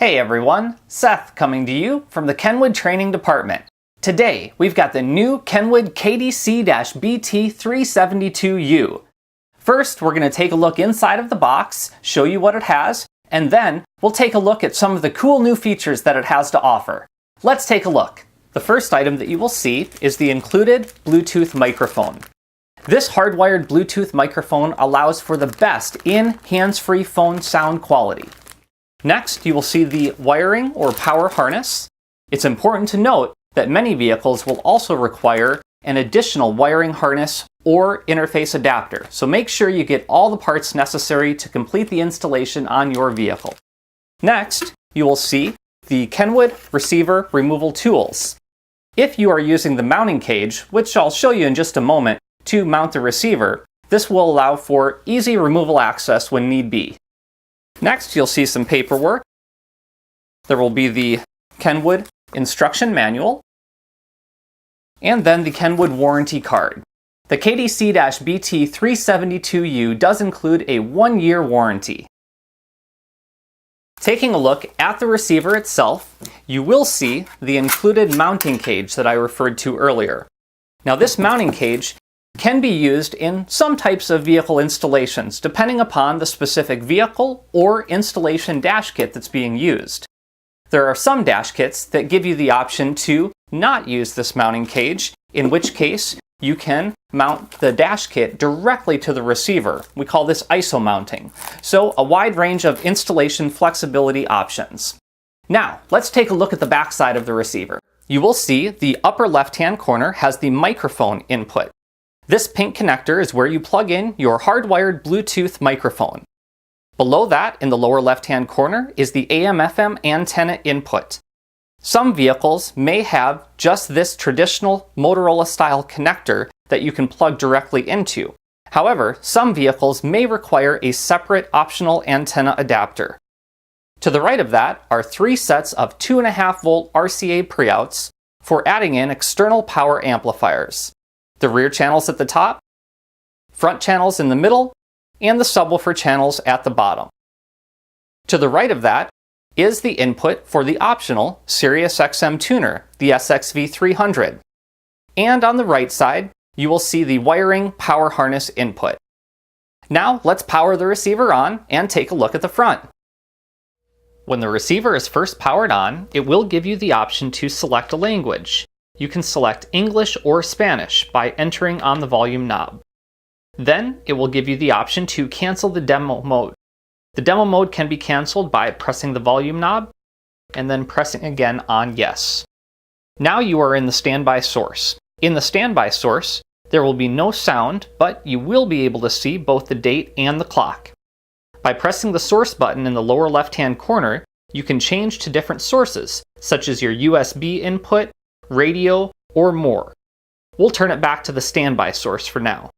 Hey everyone, Seth coming to you from the KENWOOD Training Department. Today, we've got the new KENWOOD KDC-BT372U. First, we're going to take a look inside of the box, show you what it has, and then we'll take a look at some of the cool new features that it has to offer. Let's take a look. The first item that you will see is the included Bluetooth microphone. This hardwired Bluetooth microphone allows for the best in hands-free phone sound quality. Next, you will see the wiring or power harness. It's important to note that many vehicles will also require an additional wiring harness or interface adapter, so make sure you get all the parts necessary to complete the installation on your vehicle. Next, you will see the KENWOOD receiver removal tools. If you are using the mounting cage, which I'll show you in just a moment, to mount the receiver, this will allow for easy removal access when need be. Next, you'll see some paperwork. There will be the KENWOOD instruction manual, and then the KENWOOD warranty card. The KDC-BT372U does include a 1-year warranty. Taking a look at the receiver itself, you will see the included mounting cage that I referred to earlier. Now, this mounting cage can be used in some types of vehicle installations, depending upon the specific vehicle or installation dash kit that's being used. There are some dash kits that give you the option to not use this mounting cage, in which case you can mount the dash kit directly to the receiver. We call this ISO mounting. So a wide range of installation flexibility options. Now, let's take a look at the back side of the receiver. You will see the upper left-hand corner has the microphone input. This pink connector is where you plug in your hardwired Bluetooth microphone. Below that, in the lower left-hand corner, is the AM/FM antenna input. Some vehicles may have just this traditional Motorola-style connector that you can plug directly into. However, some vehicles may require a separate optional antenna adapter. To the right of that are 3 sets of 2.5-volt RCA pre-outs for adding in external power amplifiers. The rear channels at the top, front channels in the middle, and the subwoofer channels at the bottom. To the right of that is the input for the optional Sirius XM tuner, the SXV300. And on the right side, you will see the wiring power harness input. Now let's power the receiver on and take a look at the front. When the receiver is first powered on, it will give you the option to select a language. You can select English or Spanish by entering on the volume knob. Then it will give you the option to cancel the demo mode. The demo mode can be canceled by pressing the volume knob and then pressing again on yes. Now you are in the standby source. In the standby source, there will be no sound, but you will be able to see both the date and the clock. By pressing the source button in the lower left-hand corner, you can change to different sources, such as your USB input, radio, or more. We'll turn it back to the standby source for now.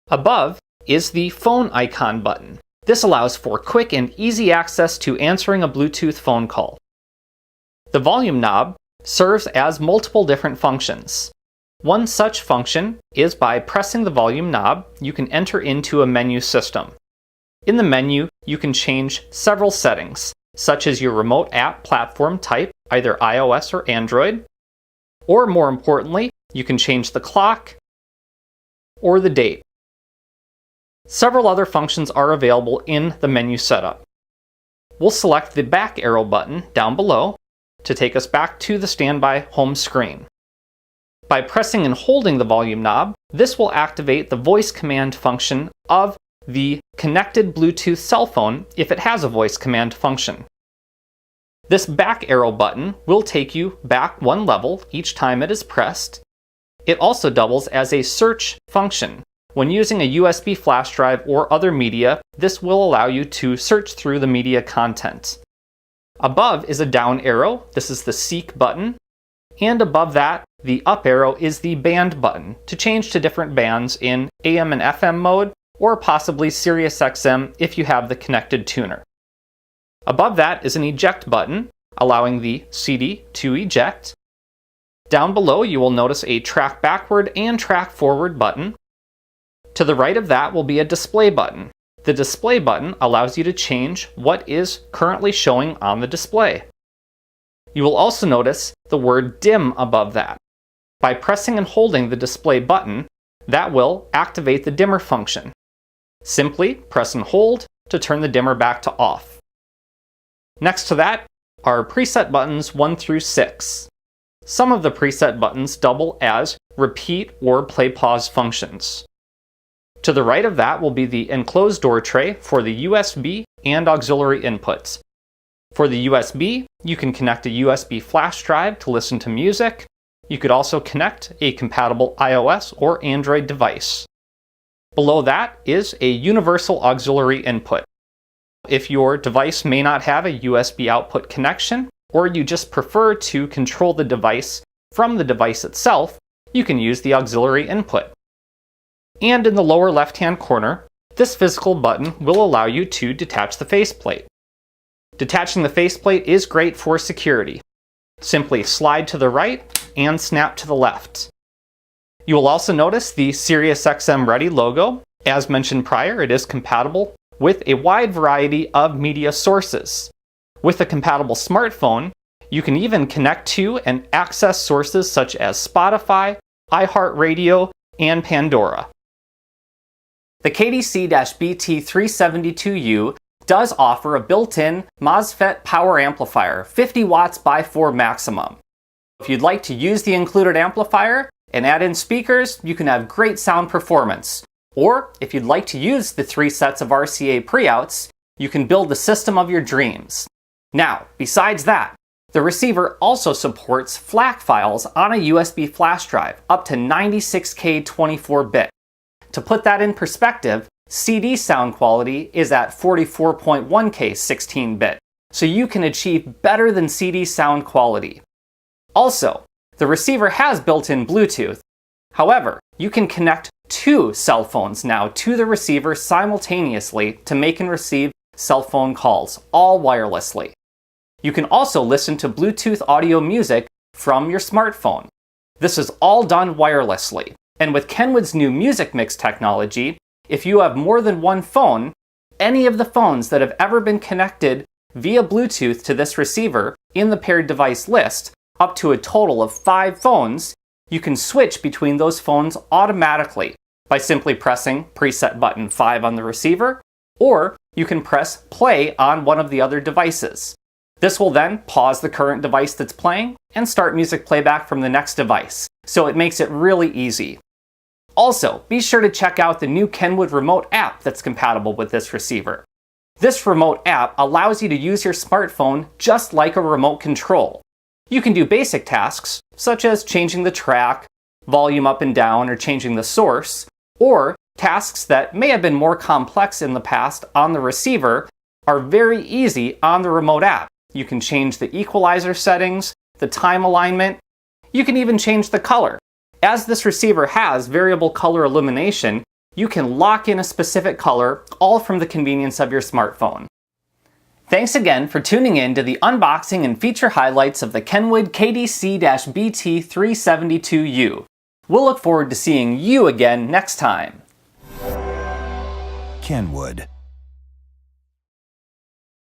Above is the phone icon button. This allows for quick and easy access to answering a Bluetooth phone call. The volume knob serves as multiple different functions. One such function is by pressing the volume knob, you can enter into a menu system. In the menu, you can change several settings, such as your remote app platform type, either iOS or Android, or more importantly, you can change the clock or the date. Several other functions are available in the menu setup. We'll select the back arrow button down below to take us back to the standby home screen. By pressing and holding the volume knob, this will activate the voice command function of the connected Bluetooth cell phone if it has a voice command function. This back arrow button will take you back 1 level each time it is pressed. It also doubles as a search function. When using a USB flash drive or other media, this will allow you to search through the media content. Above is a down arrow. This is the seek button. And above that, the up arrow is the band button to change to different bands in AM and FM mode, or possibly Sirius XM if you have the connected tuner. Above that is an eject button, allowing the CD to eject. Down below, you will notice a track backward and track forward button. To the right of that will be a display button. The display button allows you to change what is currently showing on the display. You will also notice the word dim above that. By pressing and holding the display button, that will activate the dimmer function. Simply press and hold to turn the dimmer back to off. Next to that are preset buttons 1 through 6. Some of the preset buttons double as repeat or play pause functions. To the right of that will be the enclosed door tray for the USB and auxiliary inputs. For the USB, you can connect a USB flash drive to listen to music. You could also connect a compatible iOS or Android device. Below that is a universal auxiliary input. If your device may not have a USB output connection, or you just prefer to control the device from the device itself, you can use the auxiliary input. And in the lower left-hand corner, this physical button will allow you to detach the faceplate. Detaching the faceplate is great for security. Simply slide to the right and snap to the left. You will also notice the SiriusXM Ready logo. As mentioned prior, it is compatible with a wide variety of media sources. With a compatible smartphone, you can even connect to and access sources such as Spotify, iHeartRadio, and Pandora. The KDC-BT372U does offer a built-in MOSFET power amplifier, 50 watts by 4 maximum. If you'd like to use the included amplifier and add in speakers, you can have great sound performance. Or if you'd like to use the 3 sets of RCA pre-outs, you can build the system of your dreams. Now, besides that, the receiver also supports FLAC files on a USB flash drive up to 96K 24-bit. To put that in perspective, CD sound quality is at 44.1K 16-bit, so you can achieve better than CD sound quality. Also, the receiver has built-in Bluetooth. However, you can connect 2 cell phones now to the receiver simultaneously to make and receive cell phone calls, all wirelessly. You can also listen to Bluetooth audio music from your smartphone. This is all done wirelessly. And with Kenwood's new Music Mix technology, if you have more than one phone, any of the phones that have ever been connected via Bluetooth to this receiver in the paired device list, up to a total of 5 phones, you can switch between those phones automatically by simply pressing preset button 5 on the receiver, or you can press play on one of the other devices. This will then pause the current device that's playing and start music playback from the next device, so it makes it really easy. Also, be sure to check out the new KENWOOD Remote app that's compatible with this receiver. This remote app allows you to use your smartphone just like a remote control. You can do basic tasks, such as changing the track, volume up and down, or changing the source, or tasks that may have been more complex in the past on the receiver are very easy on the remote app. You can change the equalizer settings, the time alignment. You can even change the color. As this receiver has variable color illumination, you can lock in a specific color, all from the convenience of your smartphone. Thanks again for tuning in to the unboxing and feature highlights of the KENWOOD KDC-BT372U. We'll look forward to seeing you again next time. KENWOOD.